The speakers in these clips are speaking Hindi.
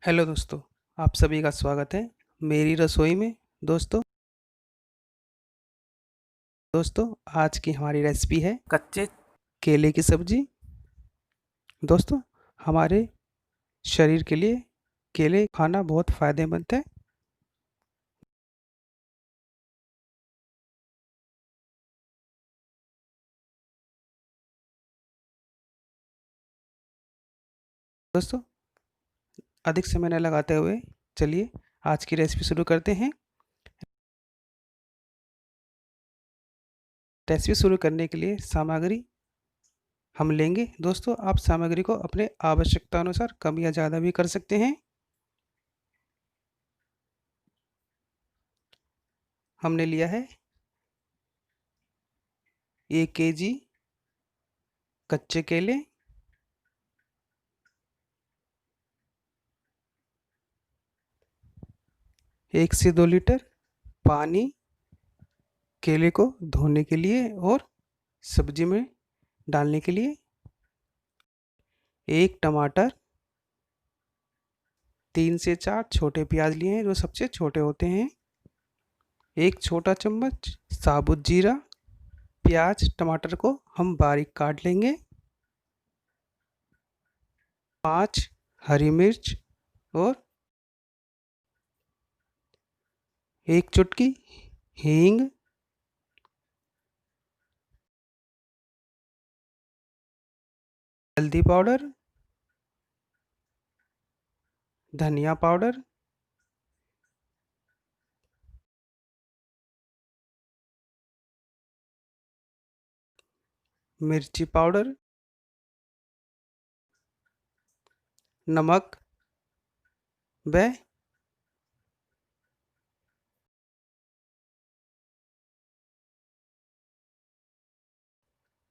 हेलो दोस्तों, आप सभी का स्वागत है मेरी रसोई में। दोस्तों दोस्तों आज की हमारी रेसिपी है कच्चे केले की सब्जी। दोस्तों, हमारे शरीर के लिए केले खाना बहुत फ़ायदेमंद है। दोस्तों, अधिक समय न लगाते हुए चलिए आज की रेसिपी शुरू करते हैं। रेसिपी शुरू करने के लिए सामग्री हम लेंगे। दोस्तों, आप सामग्री को अपने आवश्यकता अनुसार कम या ज़्यादा भी कर सकते हैं। हमने लिया है 1 केजी कच्चे केले, 1 से 2 लीटर पानी केले को धोने के लिए और सब्जी में डालने के लिए, 1 टमाटर, 3 से 4 छोटे प्याज लिए हैं जो सबसे छोटे होते हैं, 1 छोटा चम्मच साबुत जीरा। प्याज टमाटर को हम बारीक काट लेंगे। 5 हरी मिर्च और 1 चुटकी हींग, हल्दी पाउडर, धनिया पाउडर, मिर्ची पाउडर, नमक व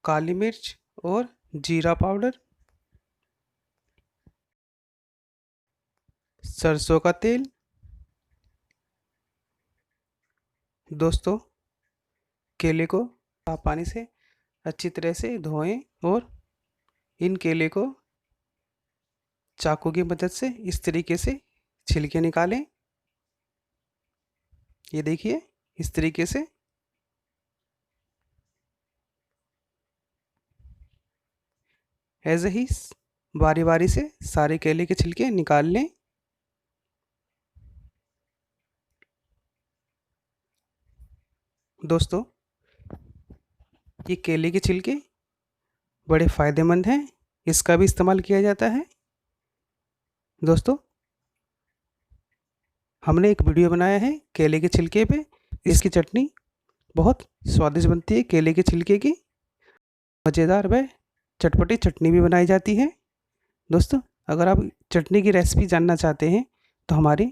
काली मिर्च और जीरा पाउडर, सरसों का तेल। दोस्तों, केले को साफ पानी से अच्छी तरह से धोएं और इन केले को चाकू की मदद से इस तरीके से छिलके निकालें। ये देखिए, इस तरीके से। ऐसे ही बारी बारी से सारे केले के छिलके निकाल लें। दोस्तों, ये केले के छिलके बड़े फ़ायदेमंद हैं, इसका भी इस्तेमाल किया जाता है। दोस्तों, हमने एक वीडियो बनाया है केले के छिलके पे। इसकी चटनी बहुत स्वादिष्ट बनती है। केले के छिलके की मज़ेदार व चटपटी चटनी भी बनाई जाती है। दोस्तों, अगर आप चटनी की रेसिपी जानना चाहते हैं तो हमारी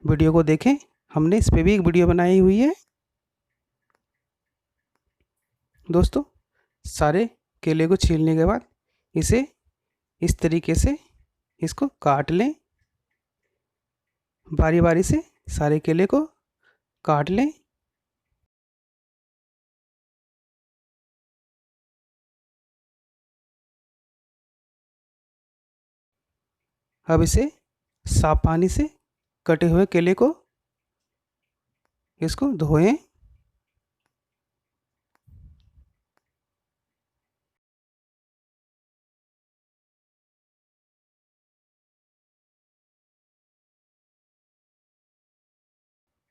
वीडियो को देखें, हमने इस पे भी एक वीडियो बनाई हुई है। दोस्तों, सारे केले को छीलने के बाद इसे इस तरीके से इसको काट लें। बारी बारी से सारे केले को काट लें। अब इसे साफ पानी से कटे हुए केले को इसको धोएं।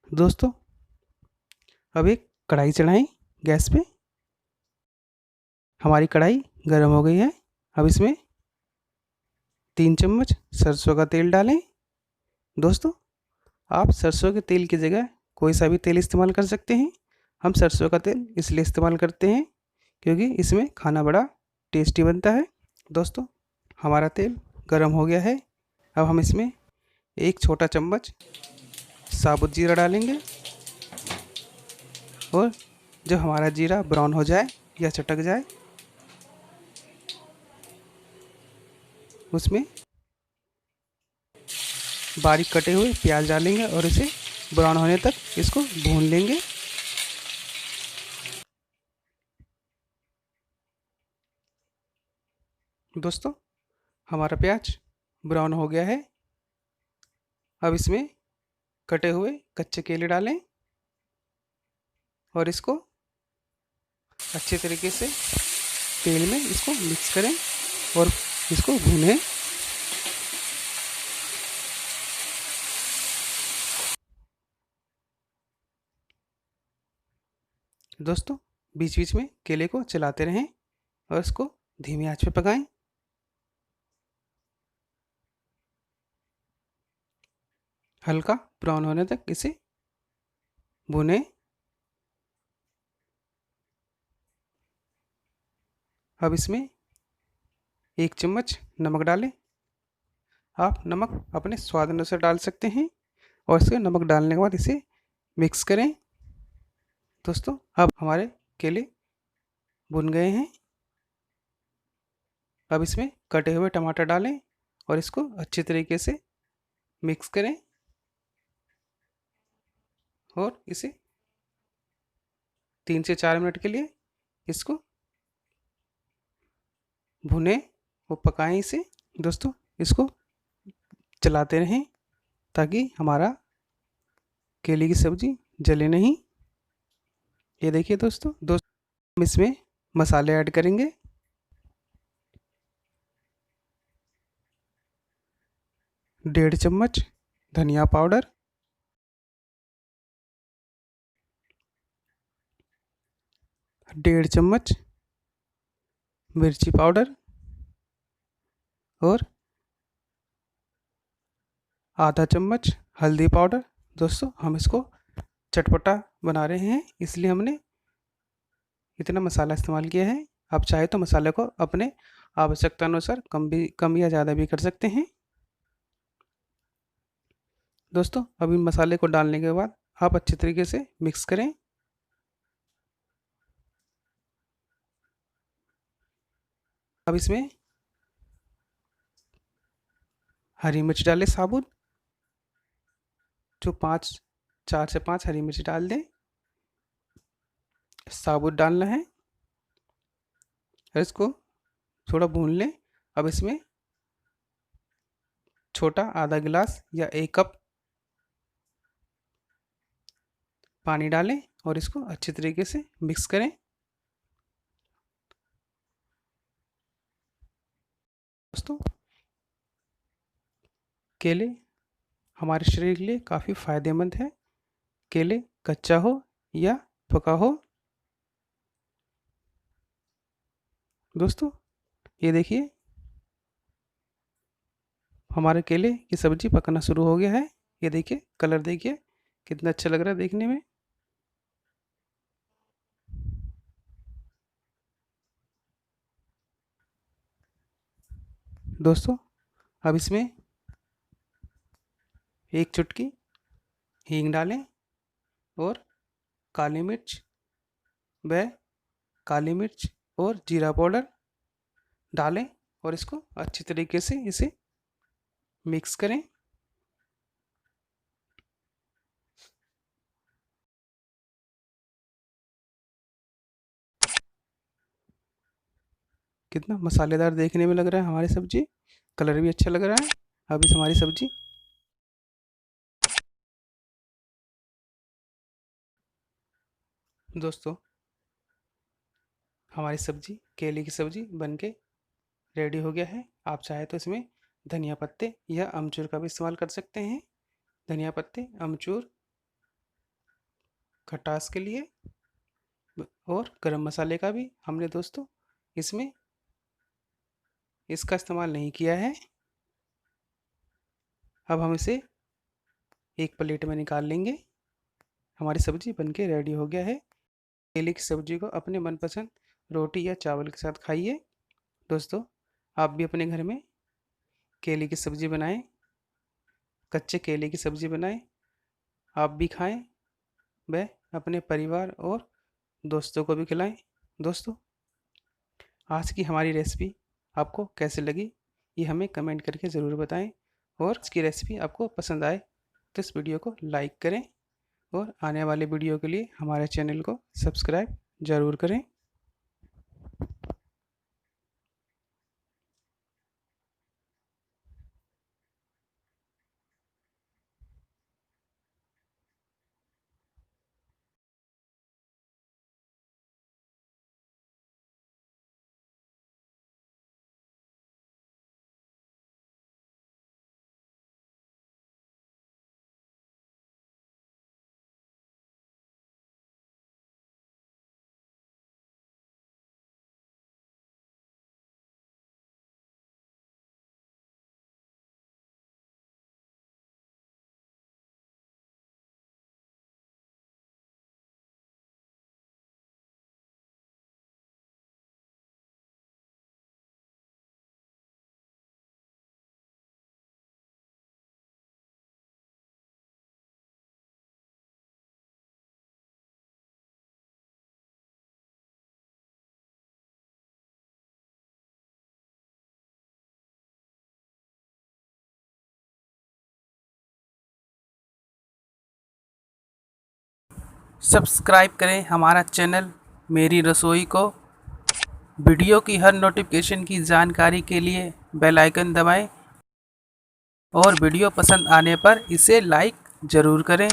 दोस्तों, अब एक कढ़ाई चढ़ाएं गैस पे। हमारी कढ़ाई गर्म हो गई है। अब इसमें 3 चम्मच सरसों का तेल डालें। दोस्तों, आप सरसों के तेल की जगह कोई सा भी तेल इस्तेमाल कर सकते हैं। हम सरसों का तेल इसलिए इस्तेमाल करते हैं क्योंकि इसमें खाना बड़ा टेस्टी बनता है। दोस्तों, हमारा तेल गर्म हो गया है। अब हम इसमें 1 छोटा चम्मच साबुत जीरा डालेंगे और जब हमारा जीरा ब्राउन हो जाए या चटक जाए, उसमें बारीक कटे हुए प्याज डालेंगे और इसे ब्राउन होने तक इसको भून लेंगे। दोस्तों, हमारा प्याज ब्राउन हो गया है। अब इसमें कटे हुए कच्चे केले डालें और इसको अच्छे तरीके से तेल में इसको मिक्स करें और इसको भूनें। दोस्तों बीच बीच में केले को चलाते रहें और इसको धीमी आंच पे पकाएं। हल्का ब्राउन होने तक इसे भुनें। अब इसमें 1 चम्मच नमक डालें। आप नमक अपने स्वाद अनुसार डाल सकते हैं और इसके नमक डालने के बाद इसे मिक्स करें। दोस्तों अब हमारे केले भुन गए हैं। अब इसमें कटे हुए टमाटर डालें और इसको अच्छे तरीके से मिक्स करें और इसे 3 से 4 मिनट के लिए इसको भुनें और पकाएं इसे। दोस्तों इसको चलाते रहें ताकि हमारा केले की सब्ज़ी जले नहीं। ये देखिए दोस्तों हम इसमें मसाले ऐड करेंगे। 1.5 चम्मच धनिया पाउडर, 1.5 चम्मच मिर्ची पाउडर और आधा चम्मच हल्दी पाउडर। दोस्तों हम इसको चटपटा बना रहे हैं इसलिए हमने इतना मसाला इस्तेमाल किया है। आप चाहे तो मसाले को अपने आवश्यकता अनुसार कम या ज़्यादा भी कर सकते हैं। दोस्तों अब इन मसाले को डालने के बाद आप अच्छे तरीके से मिक्स करें। अब इसमें हरी मिर्च डालें साबुत, जो 4 से 5 हरी मिर्च डाल दें। साबुत डालना है और इसको थोड़ा भून लें। अब इसमें छोटा आधा गिलास या 1 कप पानी डालें और इसको अच्छे तरीके से मिक्स करें। दोस्तों केले हमारे शरीर के लिए काफ़ी फायदेमंद है। केले कच्चा हो या पका हो। दोस्तों ये देखिए हमारे केले की सब्ज़ी पकना शुरू हो गया है। ये देखिए कलर देखिए कितना अच्छा लग रहा है देखने में। दोस्तों अब इसमें 1 चुटकी हींग डालें और काली मिर्च व काली मिर्च और जीरा पाउडर डालें और इसको अच्छी तरीके से इसे मिक्स करें। कितना मसालेदार देखने में लग रहा है हमारी सब्जी, कलर भी अच्छा लग रहा है। अब इस हमारी सब्जी दोस्तों हमारी सब्जी केले की सब्जी बनके रेडी हो गया है। आप चाहे तो इसमें धनिया पत्ते या अमचूर का भी इस्तेमाल कर सकते हैं। धनिया पत्ते अमचूर खटास के लिए और गरम मसाले का भी हमने दोस्तों इसमें इसका इस्तेमाल नहीं किया है। अब हम इसे एक प्लेट में निकाल लेंगे। हमारी सब्जी बनके रेडी हो गया है। केले की सब्जी को अपने मनपसंद रोटी या चावल के साथ खाइए। दोस्तों आप भी अपने घर में केले की सब्जी बनाएं, कच्चे केले की सब्जी बनाएं, आप भी खाएं, वह अपने परिवार और दोस्तों को भी खिलाएं। दोस्तों आज की हमारी रेसिपी आपको कैसे लगी ये हमें कमेंट करके ज़रूर बताएं और इसकी रेसिपी आपको पसंद आए तो इस वीडियो को लाइक करें और आने वाले वीडियो के लिए हमारे चैनल को सब्सक्राइब ज़रूर करें। सब्सक्राइब करें हमारा चैनल मेरी रसोई को। वीडियो की हर नोटिफिकेशन की जानकारी के लिए बेल आइकन दबाएं और वीडियो पसंद आने पर इसे लाइक ज़रूर करें।